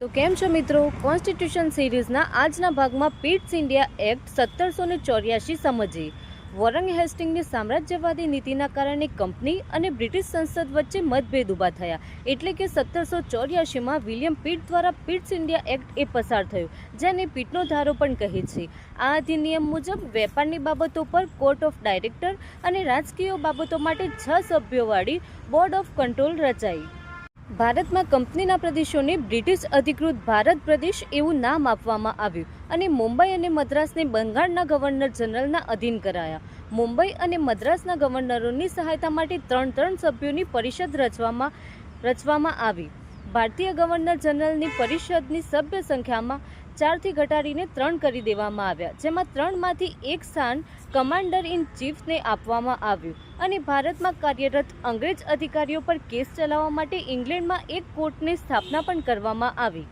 તો કેમ છો મિત્રો, કોન્સ્ટિટ્યુશન સિરીઝના આજના ભાગમાં પિટ્સ ઇન્ડિયા એક્ટ 1784 સમજીએ. વોરેન હેસ્ટિંગની સામ્રાજ્યવાદી નીતિના કારણે કંપની અને બ્રિટિશ સંસદ વચ્ચે મતભેદ ઊભા થયા. એટલે કે 1784માં વિલિયમ પિટ દ્વારા પિટ્સ ઇન્ડિયા એક્ટ એ પસાર થયો, જેને પિટનો ધારો પણ કહે છે. આ અધિનિયમ મુજબ વેપારની બાબતો પર કોર્ટ ઓફ ડાયરેક્ટર અને રાજકીય બાબતો માટે 6 સભ્યોવાળી બોર્ડ ઓફ કંટ્રોલ રચાઈ. ભારતમાં કંપનીના પ્રદેશોને બ્રિટિશ અધિકૃત ભારત પ્રદેશ એવું નામ આપવામાં આવ્યું અને મુંબઈ અને મદ્રાસને બંગાળના ગવર્નર જનરલના અધીન કરાયા. મુંબઈ અને મદ્રાસના ગવર્નરોની સહાયતા માટે 3 સભ્યોની પરિષદ રચવામાં આવી. ભારતીય ગવર્નર જનરલની પરિષદની સભ્ય સંખ્યામાં 4થી ઘટાડીને 3 કરી દેવામાં આવ્યા, જેમાં 3માંથી એક સ્થાન કમાન્ડર ઇન ચીફને આપવામાં આવ્યું અને ભારતમાં કાર્યરત અંગ્રેજ અધિકારીઓ પર કેસ ચલાવવા માટે ઇંગ્લેન્ડમાં એક કોર્ટની સ્થાપના પણ કરવામાં આવી.